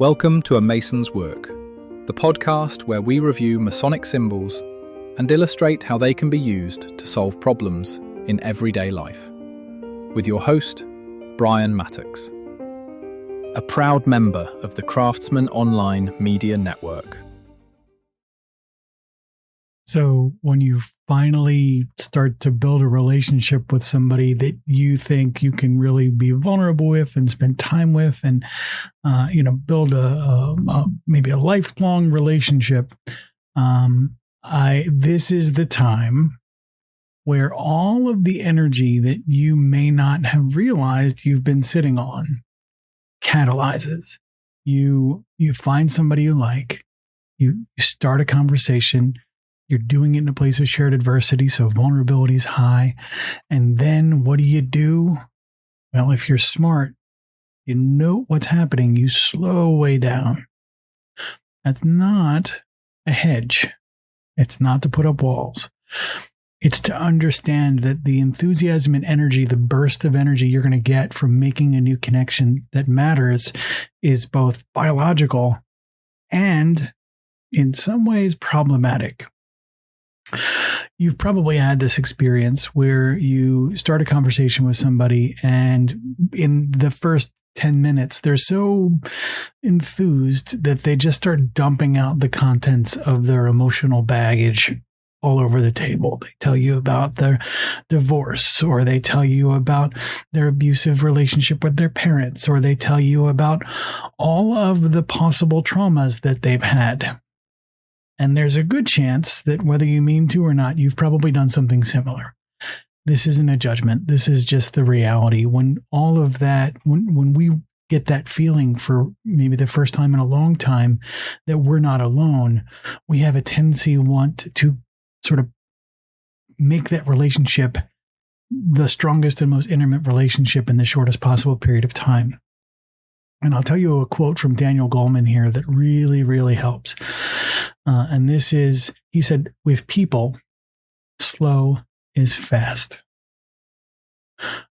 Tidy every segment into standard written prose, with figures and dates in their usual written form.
Welcome to A Mason's Work, the podcast where we review Masonic symbols and illustrate how they can be used to solve problems in everyday life. With your host, Brian Mattocks, a proud member of the Craftsman Online Media Network. So when you finally start to build a relationship with somebody that you think you can really be vulnerable with and spend time with and, build maybe a lifelong relationship, this is the time where all of the energy that you may not have realized you've been sitting on catalyzes. You find somebody you like, you start a conversation. You're doing it in a place of shared adversity, so vulnerability is high. And then what do? Well, if you're smart, you know what's happening. You slow way down. That's not a hedge. It's not to put up walls. It's to understand that the enthusiasm and energy, the burst of energy you're going to get from making a new connection that matters is both biological and in some ways problematic. You've probably had this experience where you start a conversation with somebody and in the first 10 minutes, they're so enthused that they just start dumping out the contents of their emotional baggage all over the table. They tell you about their divorce, or they tell you about their abusive relationship with their parents, or they tell you about all of the possible traumas that they've had. And there's a good chance that whether you mean to or not, you've probably done something similar. This isn't a judgment. This is just the reality. When all of that, when we get that feeling for maybe the first time in a long time that we're not alone, we have a tendency to sort of make that relationship the strongest and most intimate relationship in the shortest possible period of time. And I'll tell you a quote from Daniel Goleman here that really, really helps. And this is, he said, with people, slow is fast.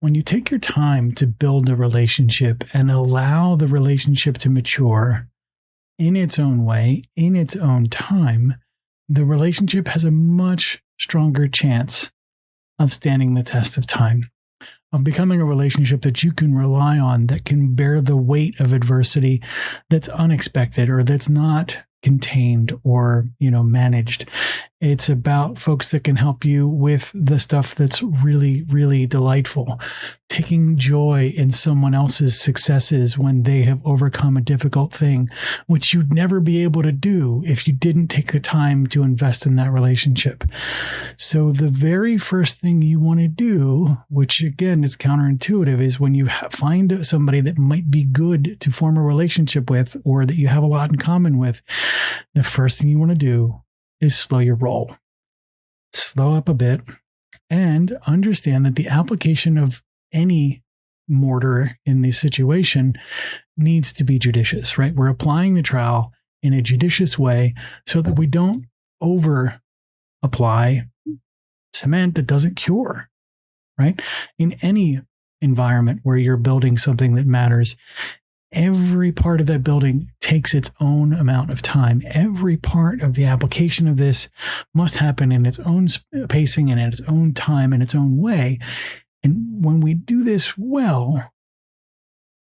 When you take your time to build a relationship and allow the relationship to mature in its own way, in its own time, the relationship has a much stronger chance of standing the test of time, of becoming a relationship that you can rely on, that can bear the weight of adversity that's unexpected or that's not contained or, managed. It's about folks that can help you with the stuff that's really, really delightful. Taking joy in someone else's successes when they have overcome a difficult thing, which you'd never be able to do if you didn't take the time to invest in that relationship. So the very first thing you want to do, which again is counterintuitive, is when you find somebody that might be good to form a relationship with or that you have a lot in common with, the first thing you want to do is slow your roll. Slow up a bit and understand that the application of any mortar in this situation needs to be judicious, right? We're applying the trowel in a judicious way so that we don't over apply cement that doesn't cure, right? In any environment where you're building something that matters, every part of that building takes its own amount of time. Every part of the application of this must happen in its own pacing and at its own time and its own way. And when we do this well,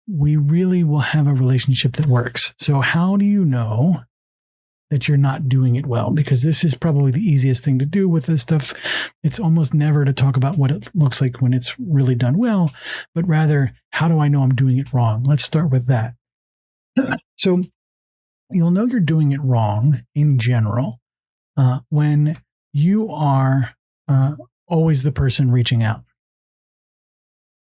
we really will have a relationship that works. So how do you know that you're not doing it well? Because this is probably the easiest thing to do with this stuff. It's almost never to talk about what it looks like when it's really done well, but rather, how do I know I'm doing it wrong? Let's start with that. So you'll know you're doing it wrong in general when you are always the person reaching out.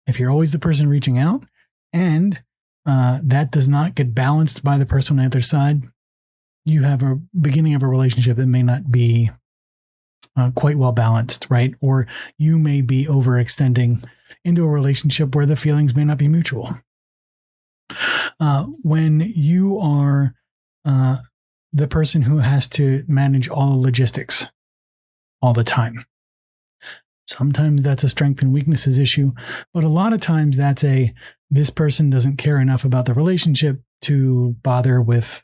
If you're always the person reaching out and that does not get balanced by the person on the other side, you have a beginning of a relationship that may not be quite well balanced, right? Or you may be overextending into a relationship where the feelings may not be mutual. When you are the person who has to manage all the logistics all the time, sometimes that's a strength and weaknesses issue, but a lot of times that's this person doesn't care enough about the relationship to bother with,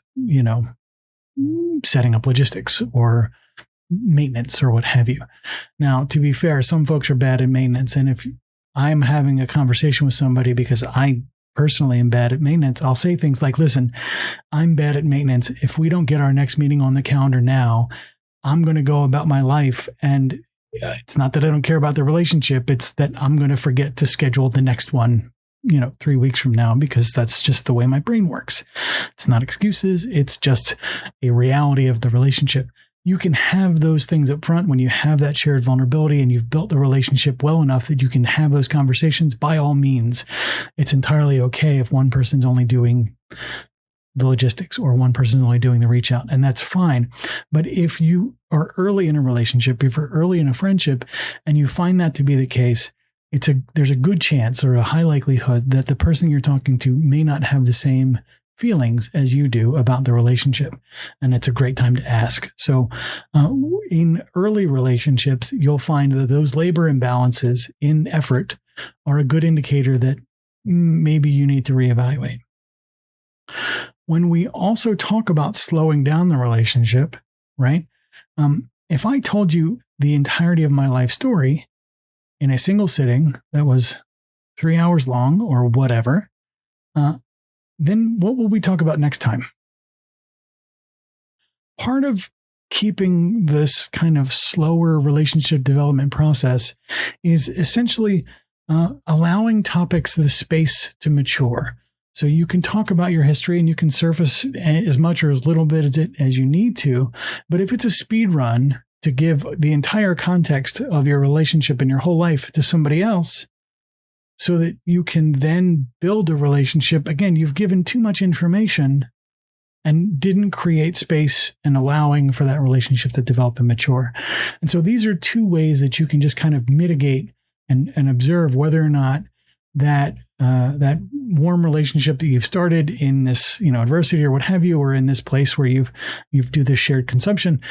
setting up logistics or maintenance or what have you. Now, to be fair, some folks are bad at maintenance. And if I'm having a conversation with somebody because I personally am bad at maintenance, I'll say things like, listen, I'm bad at maintenance. If we don't get our next meeting on the calendar now, I'm going to go about my life. And it's not that I don't care about the relationship. It's that I'm going to forget to schedule the next one, 3 weeks from now, because that's just the way my brain works. It's not excuses. It's just a reality of the relationship. You can have those things up front when you have that shared vulnerability and you've built the relationship well enough that you can have those conversations. By all means, it's entirely okay if one person's only doing the logistics or one person's only doing the reach out, and that's fine. But if you are early in a relationship, if you're early in a friendship and you find that to be the case, there's a good chance or a high likelihood that the person you're talking to may not have the same feelings as you do about the relationship. And it's a great time to ask. So in early relationships, you'll find that those labor imbalances in effort are a good indicator that maybe you need to reevaluate. When we also talk about slowing down the relationship, right? If I told you the entirety of my life story in a single sitting that was 3 hours long or whatever, then what will we talk about next time? Part of keeping this kind of slower relationship development process is essentially allowing topics the space to mature. So you can talk about your history and you can surface as much or as little bit as you need to. But if it's a speed run to give the entire context of your relationship and your whole life to somebody else so that you can then build a relationship, again, you've given too much information and didn't create space and allowing for that relationship to develop and mature. And so these are two ways that you can just kind of mitigate and observe whether or not that warm relationship that you've started in this, adversity or what have you, or in this place where you've do this shared consumption.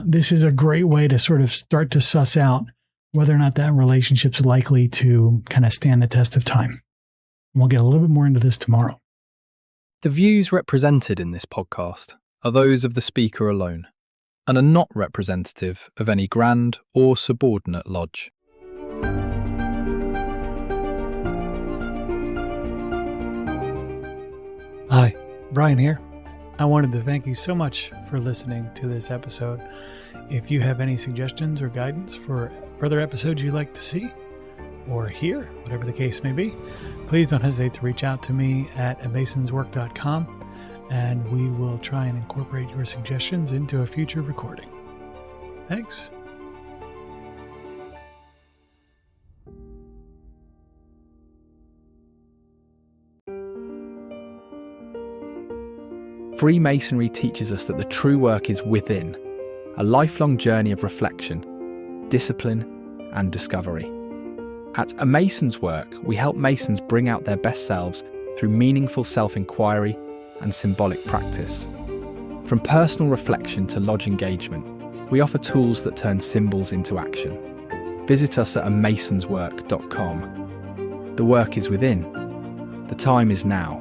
This is a great way to sort of start to suss out whether or not that relationship's likely to kind of stand the test of time. We'll get a little bit more into this tomorrow. The views represented in this podcast are those of the speaker alone and are not representative of any grand or subordinate lodge. Hi, Brian here. I wanted to thank you so much for listening to this episode. If you have any suggestions or guidance for further episodes you'd like to see or hear, whatever the case may be, please don't hesitate to reach out to me at amasonswork.com, and we will try and incorporate your suggestions into a future recording. Thanks. Freemasonry teaches us that the true work is within, a lifelong journey of reflection, discipline, and discovery. At A Mason's Work, we help Masons bring out their best selves through meaningful self-inquiry and symbolic practice. From personal reflection to lodge engagement, we offer tools that turn symbols into action. Visit us at amasonswork.com. The work is within. The time is now.